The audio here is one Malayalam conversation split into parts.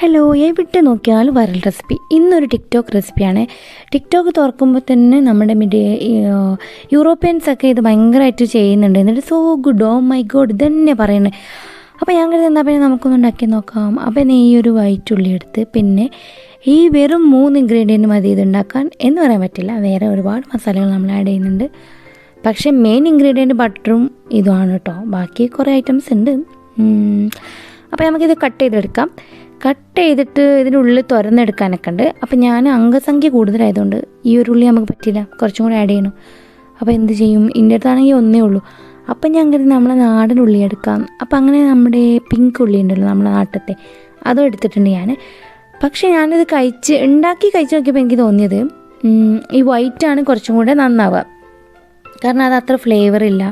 ഹലോ, എവിടെ നോക്കിയാലും വൈറൽ റെസിപ്പി. ഇന്നൊരു ടിക്ടോക്ക് റെസിപ്പിയാണ്. ടിക്ടോക്ക് തുറക്കുമ്പോൾ തന്നെ നമ്മുടെ യൂറോപ്യൻസൊക്കെ ഇത് ഭയങ്കരമായിട്ട് ചെയ്യുന്നുണ്ട്. എന്നിട്ട് so good, oh my God ഇതന്നെ പറയുന്നത്. അപ്പോൾ ഞാൻ കരുതി എന്നാൽ പിന്നെ നമുക്കൊന്ന് ഉണ്ടാക്കി നോക്കാം. അപ്പോൾ ഈ ഒരു വൈറ്റ് ഉള്ളി എടുത്ത് പിന്നെ ഈ വെറും 3 ഇൻഗ്രീഡിയൻറ്റ് മതി ഇത് ഉണ്ടാക്കാൻ എന്ന് പറയാൻ പറ്റില്ല. വേറെ ഒരുപാട് മസാലകൾ നമ്മൾ ആഡ് ചെയ്യുന്നുണ്ട്. പക്ഷേ മെയിൻ ഇൻഗ്രീഡിയൻറ്റ് ബട്ടറും ഇതുമാണ് കേട്ടോ. ബാക്കി കുറേ ഐറ്റംസ് ഉണ്ട്. അപ്പോൾ നമുക്കിത് കട്ട് ചെയ്തെടുക്കാം. കട്ട് ചെയ്തിട്ട് ഇതിനുള്ളിൽ തുറന്നെടുക്കാനൊക്കെ ഉണ്ട്. അപ്പോൾ ഞാൻ അംഗസംഖ്യ കൂടുതലായതുകൊണ്ട് ഈ ഒരു ഉള്ളി നമുക്ക് പറ്റില്ല, കുറച്ചും കൂടെ ആഡ് ചെയ്യണം. അപ്പോൾ എന്ത് ചെയ്യും? ഇതിൻ്റെ അടുത്താണെങ്കിൽ ഒന്നേ ഉള്ളൂ. അപ്പം ഞാൻ കരുതി നമ്മളെ നാടൻ ഉള്ളി എടുക്കാം. അപ്പോൾ അങ്ങനെ നമ്മുടെ പിങ്ക് ഉള്ളി ഉണ്ടല്ലോ നമ്മളെ നാട്ടിലത്തെ, അതും എടുത്തിട്ടുണ്ട് ഞാൻ. പക്ഷേ ഞാനിത് ഉണ്ടാക്കി കഴിച്ച് നോക്കിയപ്പോൾ എനിക്ക് തോന്നിയത് ഈ വൈറ്റാണ് കുറച്ചും കൂടെ നന്നാവുക. കാരണം അത് അത്ര ഫ്ലേവറില്ല.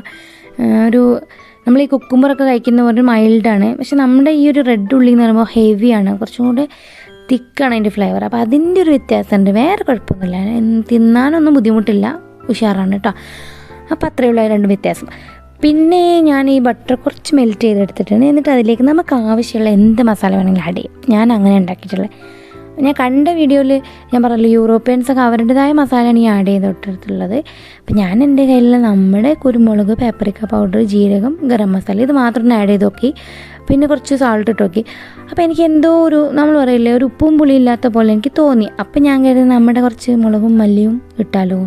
നമ്മൾ ഈ കുക്കുമ്പറൊക്കെ കഴിക്കുന്ന പോലെ മൈൽഡാണ്. പക്ഷെ നമ്മുടെ ഈ ഒരു റെഡ് ഉള്ളി എന്ന് പറയുമ്പോൾ ഹെവിയാണ്, കുറച്ചും കൂടെ തിക്കാണ് അതിൻ്റെ ഫ്ലേവർ. അപ്പോൾ അതിൻ്റെ ഒരു വ്യത്യാസമുണ്ട്. വേറെ കുഴപ്പമൊന്നുമില്ല, തിന്നാനൊന്നും ബുദ്ധിമുട്ടില്ല, ഉഷാറാണ് കേട്ടോ. അപ്പോൾ അത്രയേ ഉള്ളൂ രണ്ട് വ്യത്യാസം. പിന്നെ ഞാൻ ഈ ബട്ടർ കുറച്ച് മെൽറ്റ് ചെയ്തെടുത്തിട്ടുണ്ട്. എന്നിട്ട് അതിലേക്ക് നമുക്ക് ആവശ്യമുള്ള എന്ത് മസാല വേണമെങ്കിലും ആഡ് ചെയ്യും. ഞാൻ അങ്ങനെ ഉണ്ടാക്കിയിട്ടുള്ളത്. ഞാൻ കണ്ട വീഡിയോയിൽ ഞാൻ പറഞ്ഞല്ലോ, യൂറോപ്യൻസൊക്കെ അവരുടേതായ മസാലയാണ് ഈ ആഡ് ചെയ്തിട്ടുള്ളത്. അപ്പം ഞാൻ എൻ്റെ കയ്യിൽ നമ്മുടെ കുരുമുളക്, പാപ്രിക്ക പൗഡർ, ജീരകം, ഗരം മസാല ഇത് മാത്രം ആഡ് ചെയ്ത് നോക്കി. പിന്നെ കുറച്ച് സാൾട്ട് ഇട്ട് നോക്കി. അപ്പോൾ എനിക്ക് എന്തോ നമ്മൾ പറയില്ലേ, ഒരു ഉപ്പും പുളിയും ഇല്ലാത്ത പോലെ എനിക്ക് തോന്നി. അപ്പം ഞാൻ കരുതി നമ്മുടെ കുറച്ച് മുളകും മല്ലിയും ഇട്ടാലോ.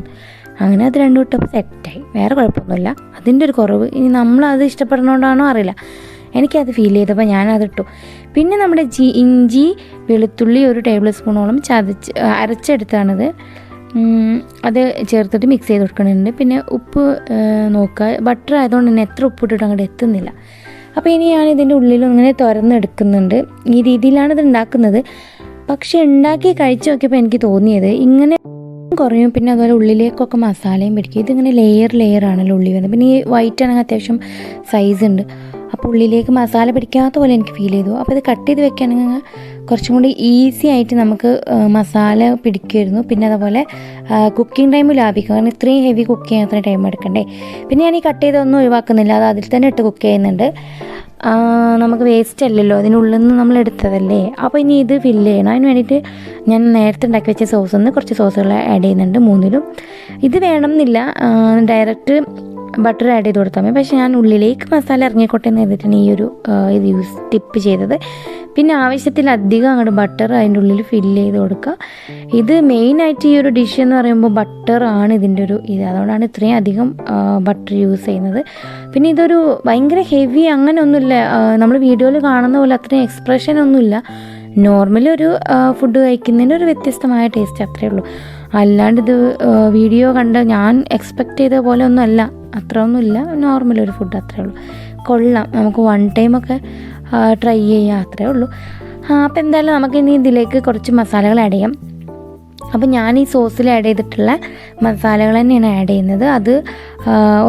അങ്ങനെ അത് രണ്ടും ഇട്ടപ്പോൾ സെറ്റായി. വേറെ കുഴപ്പമൊന്നുമില്ല. അതിൻ്റെ ഒരു കുറവ് ഇനി നമ്മളത് ഇഷ്ടപ്പെടുന്നതുകൊണ്ടാണോ അറിയില്ല, എനിക്കത് ഫീൽ ചെയ്തപ്പോൾ ഞാനതിട്ടു. പിന്നെ നമ്മുടെ ഇഞ്ചി വെളുത്തുള്ളി 1 ടേബിൾ സ്പൂണോളം അരച്ചെടുത്താണിത്. അത് ചേർത്തിട്ട് മിക്സ് ചെയ്ത് കൊടുക്കുന്നുണ്ട്. പിന്നെ ഉപ്പ് നോക്കുക. ബട്ടർ ആയതുകൊണ്ട് തന്നെ എത്ര ഉപ്പിട്ടിട്ട് അങ്ങോട്ട് എത്തുന്നില്ല. അപ്പോൾ ഇനി ഞാൻ ഇതിൻ്റെ ഉള്ളിലും ഇങ്ങനെ തുറന്നെടുക്കുന്നുണ്ട്. ഈ രീതിയിലാണ് ഇത് ഉണ്ടാക്കുന്നത്. പക്ഷേ ഉണ്ടാക്കി കഴിച്ച് നോക്കിയപ്പോൾ എനിക്ക് തോന്നിയത് ഇങ്ങനെ കുറയും. പിന്നെ അതുപോലെ ഉള്ളിലേക്കൊക്കെ മസാലയും പിടിക്കും. ഇതിങ്ങനെ ലെയറാണല്ലോ ഉള്ളി വരുന്നത്. പിന്നെ ഈ വൈറ്റ് ആണെങ്കിൽ അത്യാവശ്യം സൈസ് ഉണ്ട്. അപ്പോൾ ഉള്ളിലേക്ക് മസാല പിടിക്കാത്ത പോലെ എനിക്ക് ഫീൽ ചെയ്തു. അപ്പോൾ ഇത് കട്ട് ചെയ്ത് വെക്കുകയാണെങ്കിൽ കുറച്ചും കൂടി ഈസി ആയിട്ട് നമുക്ക് മസാല പിടിക്കുമായിരുന്നു. പിന്നെ അതുപോലെ കുക്കിംഗ് ടൈം ലാഭിക്കും. കാരണം ഇത്രയും ഹെവി കുക്ക് ചെയ്യാൻ അത്രയും ടൈം എടുക്കണ്ടേ. പിന്നെ ഞാൻ ഈ കട്ട് ചെയ്തൊന്നും ഒഴിവാക്കുന്നില്ല, അത് അതിൽ തന്നെ ഇട്ട് കുക്ക് ചെയ്യുന്നുണ്ട്. നമുക്ക് വേസ്റ്റ് അല്ലല്ലോ, അതിനുള്ളിൽ നിന്ന് നമ്മൾ എടുത്തതല്ലേ. അപ്പോൾ ഇനി ഇത് ഫില്ല് ചെയ്യണം. അതിന് വേണ്ടിയിട്ട് ഞാൻ നേരത്തെ ഉണ്ടാക്കി വെച്ച സോസിൽ നിന്ന് കുറച്ച് സോസുകൾ ആഡ് ചെയ്യുന്നുണ്ട്. 3ലും ഇത് വേണം എന്നില്ല, ഡയറക്റ്റ് ബട്ടർ ആഡ് ചെയ്ത് കൊടുത്താൽ മതി. പക്ഷേ ഞാൻ ഉള്ളിലേക്ക് മസാല ഇറങ്ങിക്കോട്ടെ എന്ന് ചെയ്തിട്ടാണ് ഈ ഒരു ഇത് ടിപ്പ് ചെയ്തത്. പിന്നെ ആവശ്യത്തിലധികം അങ്ങോട്ട് ബട്ടർ അതിൻ്റെ ഉള്ളിൽ ഫില്ല് ചെയ്ത് കൊടുക്കുക. ഇത് മെയിനായിട്ട് ഈ ഒരു ഡിഷ് എന്ന് പറയുമ്പോൾ ബട്ടറാണ് ഇതിൻ്റെ ഒരു ഇത്. അതുകൊണ്ടാണ് ഇത്രയും അധികം ബട്ടർ യൂസ് ചെയ്യുന്നത്. പിന്നെ ഇതൊരു ഭയങ്കര ഹെവി അങ്ങനെ ഒന്നുമില്ല, നമ്മൾ വീഡിയോയിൽ കാണുന്ന പോലെ അത്രയും എക്സ്പ്രഷൻ ഒന്നുമില്ല. നോർമലി ഒരു ഫുഡ് കഴിക്കുന്നതിൻ്റെ ഒരു വ്യത്യസ്തമായ ടേസ്റ്റ് അത്രയേ ഉള്ളൂ. അല്ലാണ്ട് ഇത് വീഡിയോ കണ്ട് ഞാൻ എക്സ്പെക്റ്റ് ചെയ്ത പോലെ ഒന്നുമല്ല, അത്ര ഒന്നുമില്ല. നോർമൽ ഒരു ഫുഡ് അത്രയേ ഉള്ളൂ. കൊള്ളാം, നമുക്ക് 1 ടൈമൊക്കെ ട്രൈ ചെയ്യാം, അത്രയേ ഉള്ളൂ. അപ്പോൾ എന്തായാലും നമുക്കിനി ഇതിലേക്ക് കുറച്ച് മസാലകൾ ആഡ് ചെയ്യാം. അപ്പോൾ ഞാൻ ഈ സോസിൽ ആഡ് ചെയ്തിട്ടുള്ള മസാലകൾ തന്നെയാണ് ആഡ് ചെയ്യുന്നത്. അത്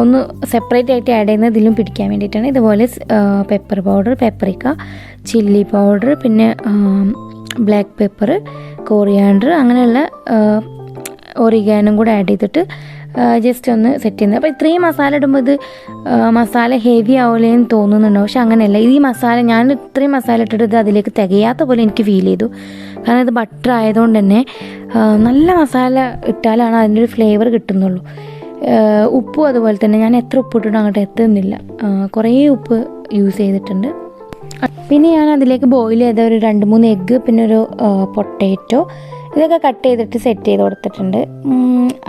ഒന്ന് സെപ്പറേറ്റ് ആയിട്ട് ആഡ് ചെയ്യുന്നത് ഇതിലും പിടിക്കാൻ വേണ്ടിയിട്ടാണ്. ഇതുപോലെ പെപ്പർ പൗഡർ, പെപ്പറിക്ക, ചില്ലി പൗഡർ, പിന്നെ ബ്ലാക്ക് പെപ്പർ, കോറിയാണ്ടർ, അങ്ങനെയുള്ള ഒറിഗാനും കൂടെ ആഡ് ചെയ്തിട്ട് ജസ്റ്റ് ഒന്ന് സെറ്റ് ചെയ്യുന്നത്. അപ്പോൾ ഇത്രയും മസാല ഇടുമ്പോൾ ഇത് മസാല ഹെവി ആവില്ലേന്ന് തോന്നുന്നുണ്ടോ? പക്ഷെ അങ്ങനെയല്ല. ഈ മസാല ഞാൻ ഇത്രയും മസാല ഇട്ടിട്ട് ഇത് അതിലേക്ക് തികയാത്ത പോലെ എനിക്ക് ഫീൽ ചെയ്തു. കാരണം ഇത് ബട്ടർ ആയതുകൊണ്ട് തന്നെ നല്ല മസാല ഇട്ടാലാണ് അതിൻ്റെ ഒരു ഫ്ലേവർ കിട്ടുന്നുള്ളൂ. ഉപ്പും അതുപോലെ തന്നെ ഞാൻ എത്ര ഉപ്പ് ഇട്ടിട്ടും അങ്ങോട്ട് എത്തുന്നില്ല. കുറേ ഉപ്പ് യൂസ് ചെയ്തിട്ടുണ്ട്. പിന്നെ ഞാൻ അതിലേക്ക് ബോയിൽ ചെയ്ത ഒരു 2-3 എഗ്ഗ്, പിന്നെ ഒരു പൊട്ടാറ്റോ ഇതൊക്കെ കട്ട് ചെയ്തിട്ട് സെറ്റ് ചെയ്ത് കൊടുത്തിട്ടുണ്ട്.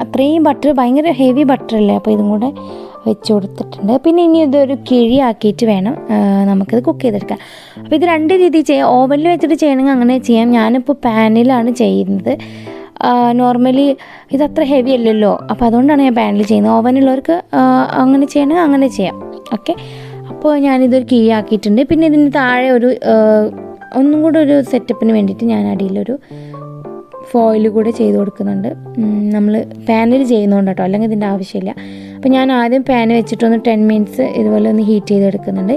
അത്രയും ബട്ടർ ഭയങ്കര ഹെവി ബട്ടറല്ലേ, അപ്പോൾ ഇതും കൂടെ വെച്ച് കൊടുത്തിട്ടുണ്ട്. പിന്നെ ഇനി ഇതൊരു കിഴിയാക്കിയിട്ട് വേണം നമുക്കിത് കുക്ക് ചെയ്തെടുക്കാൻ. അപ്പോൾ ഇത് 2 രീതിയിൽ ചെയ്യാം. ഓവനിൽ വെച്ചിട്ട് ചെയ്യണമെങ്കിൽ അങ്ങനെ ചെയ്യാം. ഞാനിപ്പോൾ പാനിലാണ് ചെയ്യുന്നത്. നോർമലി ഇതത്ര ഹെവി അല്ലല്ലോ, അപ്പോൾ അതുകൊണ്ടാണ് ഞാൻ പാനിൽ ചെയ്യുന്നത്. ഓവനുള്ളവർക്ക് അങ്ങനെ ചെയ്യണമെങ്കിൽ അങ്ങനെ ചെയ്യാം. ഓക്കെ, അപ്പോൾ ഞാനിതൊരു കിഴിയാക്കിയിട്ടുണ്ട്. പിന്നെ ഇതിന് താഴെ ഒന്നും കൂടെ ഒരു സെറ്റപ്പിന് വേണ്ടിയിട്ട് ഞാൻ അടിയിലൊരു ഫോയിൽ കൂടെ ചെയ്ത് കൊടുക്കുന്നുണ്ട്. നമ്മൾ പാനിൽ ചെയ്യുന്നതുകൊണ്ട് കേട്ടോ, അല്ലെങ്കിൽ ഇതിൻ്റെ ആവശ്യമില്ല. അപ്പോൾ ഞാൻ ആദ്യം പാന് വെച്ചിട്ടൊന്ന് 10 മിനിറ്റ്സ് ഇതുപോലെ ഒന്ന് ഹീറ്റ് ചെയ്തെടുക്കുന്നുണ്ട്.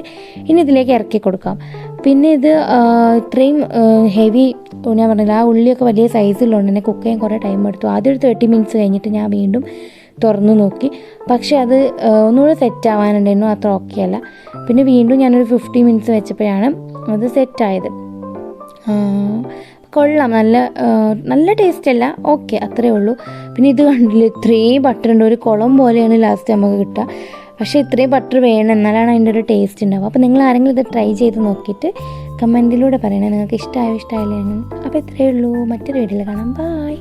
ഇനി ഇതിലേക്ക് ഇറക്കി കൊടുക്കാം. പിന്നെ ഇത് ഇത്രയും ഹെവി ഞാൻ പറഞ്ഞില്ല, ആ ഉള്ളിയൊക്കെ വലിയ സൈസിലുണ്ട് തന്നെ കുക്ക് ചെയ്യാൻ കുറേ ടൈം എടുത്തു. ആദ്യം ഒരു 30 മിനിറ്റ്സ് കഴിഞ്ഞിട്ട് ഞാൻ വീണ്ടും തുറന്നു നോക്കി. പക്ഷേ അത് ഒന്നുകൂടെ സെറ്റ് ആവാനുണ്ടായിരുന്നു, അത്ര ഓക്കെ അല്ല. പിന്നെ വീണ്ടും ഞാനൊരു 50 മിനിറ്റ്സ് വെച്ചപ്പോഴാണ് അത് സെറ്റായത്. കൊള്ളാം, നല്ല ടേസ്റ്റ് അല്ല, ഓക്കെ അത്രേ ഉള്ളൂ. പിന്നെ ഇത് കണ്ടില്ല, ഇത്രയും ബട്ടർ ഉണ്ട്, ഒരു കുളം പോലെയാണ് ലാസ്റ്റ് നമുക്ക് കിട്ടുക. പക്ഷേ ഇത്രയും ബട്ടർ വേണം, എന്നാലാണ് അതിൻ്റെ ഒരു ടേസ്റ്റ് ഉണ്ടാവുക. അപ്പോൾ നിങ്ങൾ ആരെങ്കിലും ഇത് ട്രൈ ചെയ്ത് നോക്കിയിട്ട് കമൻറ്റിലൂടെ പറയണേ നിങ്ങൾക്ക് ഇഷ്ടമായില്ലേ. അപ്പോൾ ഇത്രയേ ഉള്ളൂ, മറ്റൊരു വീഡിയോയിൽ കാണാം, ബൈ.